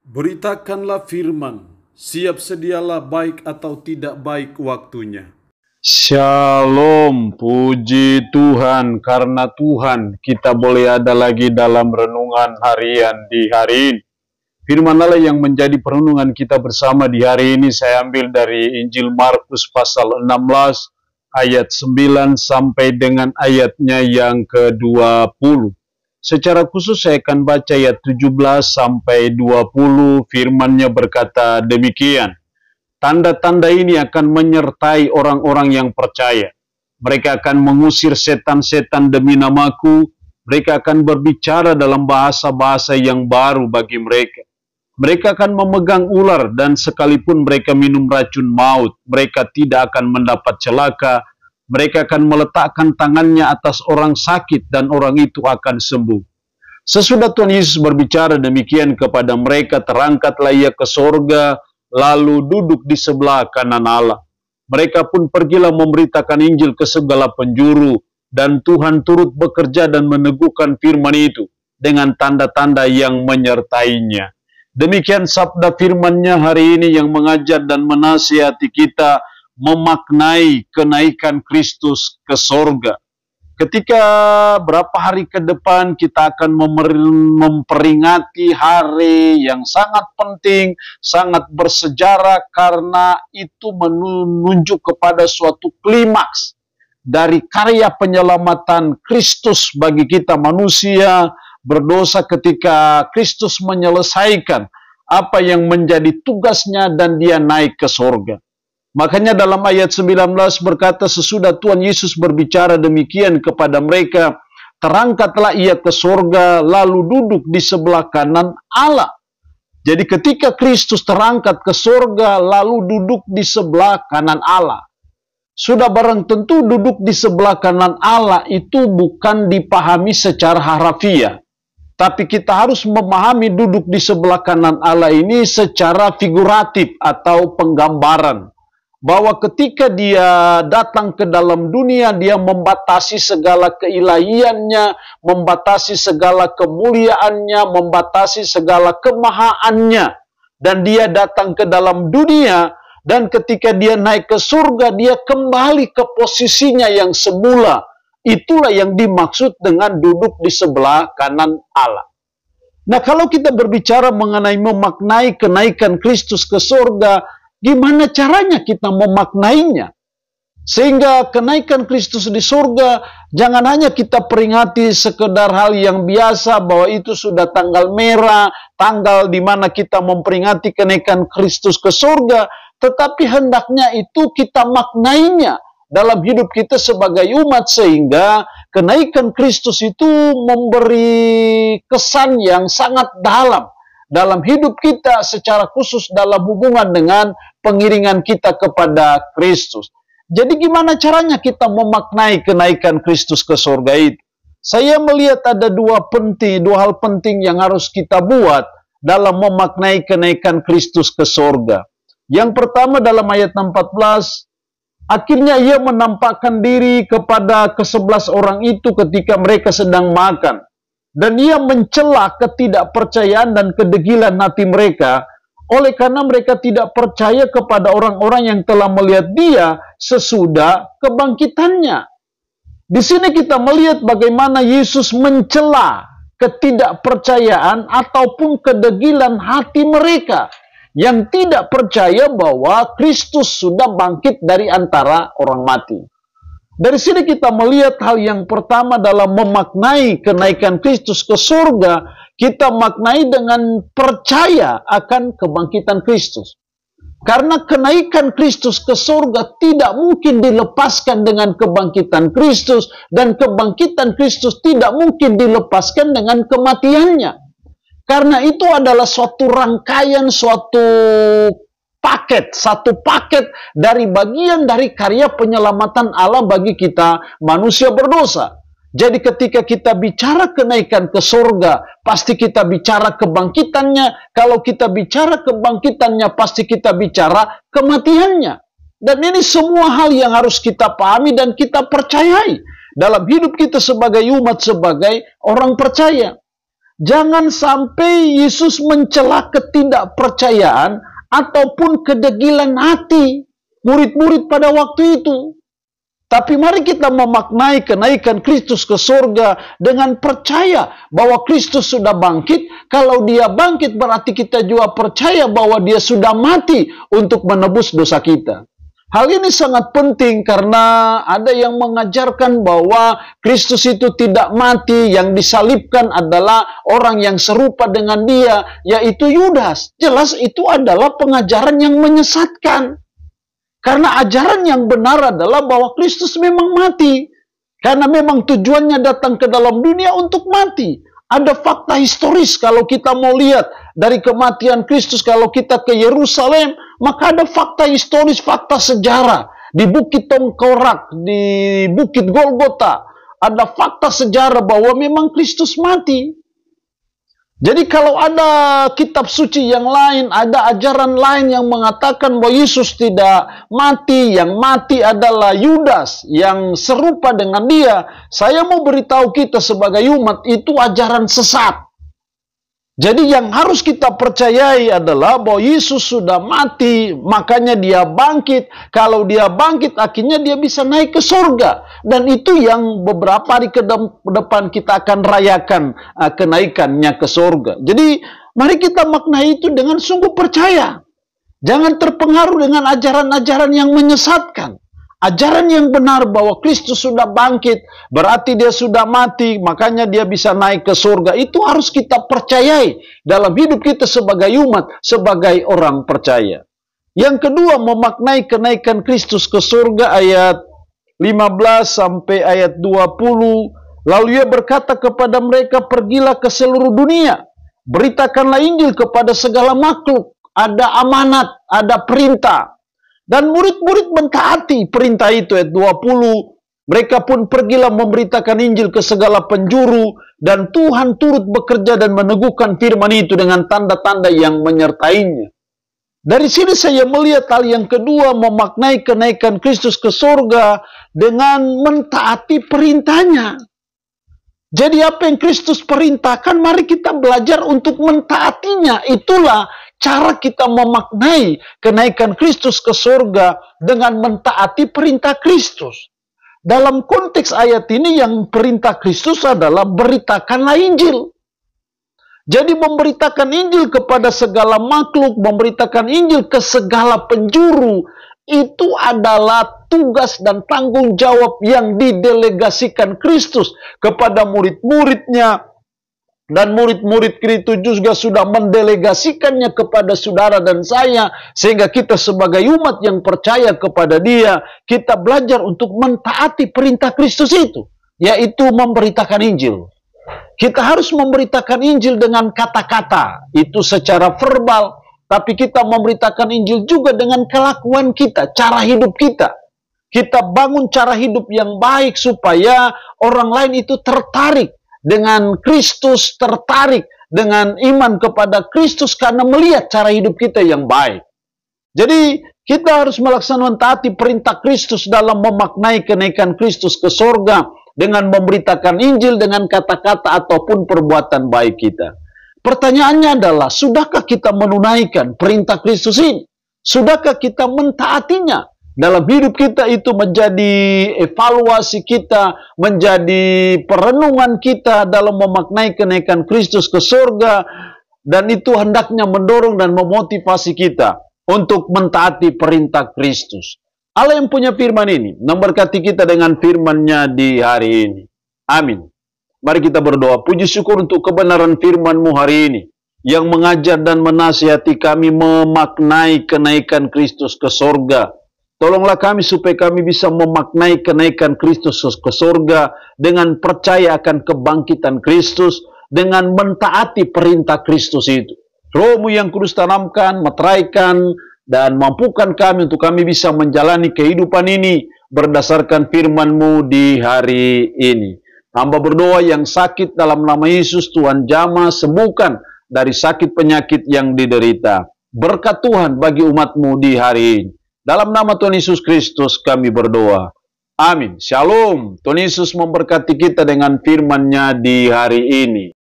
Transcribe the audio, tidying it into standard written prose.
Beritakanlah firman, siap sedialah baik atau tidak baik waktunya. Shalom, puji Tuhan, karena Tuhan kita boleh ada lagi dalam renungan harian di hari ini. Firman Allah yang menjadi perenungan kita bersama di hari ini saya ambil dari Injil Markus pasal 16 ayat 9 sampai dengan ayatnya yang ke-20. Secara khusus saya akan baca ayat 17 sampai 20, firman-Nya berkata demikian. Tanda-tanda ini akan menyertai orang-orang yang percaya. Mereka akan mengusir setan-setan demi namaku. Mereka akan berbicara dalam bahasa-bahasa yang baru bagi mereka. Mereka akan memegang ular dan sekalipun mereka minum racun maut, mereka tidak akan mendapat celaka. Mereka akan meletakkan tangannya atas orang sakit dan orang itu akan sembuh. Sesudah Tuhan Yesus berbicara demikian kepada mereka, terangkatlah ia ke sorga, lalu duduk di sebelah kanan Allah. Mereka pun pergilah memberitakan Injil ke segala penjuru, dan Tuhan turut bekerja dan meneguhkan firman itu dengan tanda-tanda yang menyertainya. Demikian sabda firman-Nya hari ini yang mengajar dan menasihati kita memaknai kenaikan Kristus ke sorga. Ketika berapa hari ke depan kita akan memperingati hari yang sangat penting, sangat bersejarah karena itu menunjuk kepada suatu klimaks dari karya penyelamatan Kristus bagi kita manusia berdosa ketika Kristus menyelesaikan apa yang menjadi tugasnya dan dia naik ke sorga. Makanya dalam ayat 19 berkata sesudah Tuhan Yesus berbicara demikian kepada mereka, terangkatlah ia ke sorga lalu duduk di sebelah kanan Allah. Jadi ketika Kristus terangkat ke sorga lalu duduk di sebelah kanan Allah. Sudah barang tentu duduk di sebelah kanan Allah itu bukan dipahami secara harafiah. Tapi kita harus memahami duduk di sebelah kanan Allah ini secara figuratif atau penggambaran. Bahwa ketika dia datang ke dalam dunia, dia membatasi segala keilahiannya, membatasi segala kemuliaannya, membatasi segala kemahaannya. Dan dia datang ke dalam dunia, dan ketika dia naik ke surga, dia kembali ke posisinya yang semula. Itulah yang dimaksud dengan duduk di sebelah kanan Allah. Nah, kalau kita berbicara mengenai memaknai kenaikan Kristus ke surga, gimana caranya kita memaknainya? Sehingga kenaikan Kristus di surga jangan hanya kita peringati sekedar hal yang biasa bahwa itu sudah tanggal merah, tanggal di mana kita memperingati kenaikan Kristus ke surga, tetapi hendaknya itu kita maknainya dalam hidup kita sebagai umat sehingga kenaikan Kristus itu memberi kesan yang sangat dalam hidup kita secara khusus dalam hubungan dengan pengiringan kita kepada Kristus. Jadi gimana caranya kita memaknai kenaikan Kristus ke surga itu? Saya melihat ada dua hal penting yang harus kita buat dalam memaknai kenaikan Kristus ke surga. Yang pertama dalam ayat 14, akhirnya ia menampakkan diri kepada ke-11 orang itu ketika mereka sedang makan. Dan ia mencela ketidakpercayaan dan kedegilan hati mereka, oleh karena mereka tidak percaya kepada orang-orang yang telah melihat dia sesudah kebangkitannya. Di sini kita melihat bagaimana Yesus mencela ketidakpercayaan ataupun kedegilan hati mereka yang tidak percaya bahwa Kristus sudah bangkit dari antara orang mati. Dari sini kita melihat hal yang pertama dalam memaknai kenaikan Kristus ke surga, kita maknai dengan percaya akan kebangkitan Kristus. Karena kenaikan Kristus ke surga tidak mungkin dilepaskan dengan kebangkitan Kristus, dan kebangkitan Kristus tidak mungkin dilepaskan dengan kematiannya. Karena itu adalah suatu rangkaian, satu paket dari bagian dari karya penyelamatan Allah bagi kita manusia berdosa. Jadi ketika kita bicara kenaikan ke surga, pasti kita bicara kebangkitannya. Kalau kita bicara kebangkitannya, pasti kita bicara kematiannya. Dan ini semua hal yang harus kita pahami dan kita percayai dalam hidup kita sebagai umat, sebagai orang percaya. Jangan sampai Yesus mencela ketidakpercayaan ataupun kedegilan hati murid-murid pada waktu itu. Tapi mari kita memaknai kenaikan Kristus ke surga dengan percaya bahwa Kristus sudah bangkit. Kalau dia bangkit berarti kita juga percaya bahwa dia sudah mati untuk menebus dosa kita. Hal ini sangat penting karena ada yang mengajarkan bahwa Kristus itu tidak mati, yang disalibkan adalah orang yang serupa dengan dia, yaitu Yudas. Jelas itu adalah pengajaran yang menyesatkan. Karena ajaran yang benar adalah bahwa Kristus memang mati. Karena memang tujuannya datang ke dalam dunia untuk mati. Ada fakta historis kalau kita mau lihat dari kematian Kristus, kalau kita ke Yerusalem, maka ada fakta historis, fakta sejarah. Di Bukit Tengkorak, di Bukit Golgota, ada fakta sejarah bahwa memang Kristus mati. Jadi kalau ada kitab suci yang lain, ada ajaran lain yang mengatakan bahwa Yesus tidak mati, yang mati adalah Yudas yang serupa dengan dia, saya mau beritahu kita sebagai umat, itu ajaran sesat. Jadi yang harus kita percayai adalah bahwa Yesus sudah mati, makanya dia bangkit. Kalau dia bangkit, akhirnya dia bisa naik ke surga. Dan itu yang beberapa hari ke depan kita akan rayakan kenaikannya ke surga. Jadi mari kita maknai itu dengan sungguh percaya. Jangan terpengaruh dengan ajaran-ajaran yang menyesatkan. Ajaran yang benar bahwa Kristus sudah bangkit, berarti dia sudah mati, makanya dia bisa naik ke surga. Itu harus kita percayai dalam hidup kita sebagai umat, sebagai orang percaya. Yang kedua, memaknai kenaikan Kristus ke surga ayat 15 sampai ayat 20. Lalu ia berkata kepada mereka, pergilah ke seluruh dunia, beritakanlah Injil kepada segala makhluk. Ada amanat, ada perintah. Dan murid-murid mentaati perintah itu, ayat 20. Mereka pun pergilah memberitakan Injil ke segala penjuru, dan Tuhan turut bekerja dan meneguhkan firman itu dengan tanda-tanda yang menyertainya. Dari sini saya melihat hal yang kedua, memaknai kenaikan Kristus ke surga dengan mentaati perintahnya. Jadi apa yang Kristus perintahkan, mari kita belajar untuk mentaatinya. Itulah cara kita memaknai kenaikan Kristus ke surga dengan mentaati perintah Kristus. Dalam konteks ayat ini yang perintah Kristus adalah beritakanlah Injil. Jadi memberitakan Injil kepada segala makhluk, memberitakan Injil ke segala penjuru, itu adalah tugas dan tanggung jawab yang didelegasikan Kristus kepada murid-muridnya. Dan murid-murid itu juga sudah mendelegasikannya kepada saudara dan saya. Sehingga kita sebagai umat yang percaya kepada dia, kita belajar untuk mentaati perintah Kristus itu, yaitu memberitakan Injil. Kita harus memberitakan Injil dengan kata-kata, itu secara verbal. Tapi kita memberitakan Injil juga dengan kelakuan kita, cara hidup kita. Kita bangun cara hidup yang baik supaya orang lain itu tertarik dengan Kristus, tertarik dengan iman kepada Kristus karena melihat cara hidup kita yang baik. Jadi kita harus melaksanakan taati perintah Kristus dalam memaknai kenaikan Kristus ke surga dengan memberitakan Injil dengan kata-kata ataupun perbuatan baik kita. Pertanyaannya adalah, sudahkah kita menunaikan perintah Kristus ini? Sudahkah kita mentaatinya? Dalam hidup kita itu menjadi evaluasi kita, menjadi perenungan kita dalam memaknai kenaikan Kristus ke surga. Dan itu hendaknya mendorong dan memotivasi kita untuk mentaati perintah Kristus. Allah yang punya firman ini memberkati kita dengan firman-Nya di hari ini. Amin. Mari kita berdoa. Puji syukur untuk kebenaran firman-Mu hari ini, yang mengajar dan menasihati kami memaknai kenaikan Kristus ke surga. Tolonglah kami supaya kami bisa memaknai kenaikan Kristus ke surga dengan percaya akan kebangkitan Kristus, dengan mentaati perintah Kristus itu. Roh-Mu yang kudus tanamkan, meteraikan, dan mampukan kami untuk kami bisa menjalani kehidupan ini berdasarkan firman-Mu di hari ini. Hamba berdoa yang sakit dalam nama Yesus, Tuhan jamah sembuhkan dari sakit penyakit yang diderita. Berkat Tuhan bagi umat-Mu di hari ini. Dalam nama Tuhan Yesus Kristus kami berdoa. Amin. Shalom. Tuhan Yesus memberkati kita dengan firman-Nya di hari ini.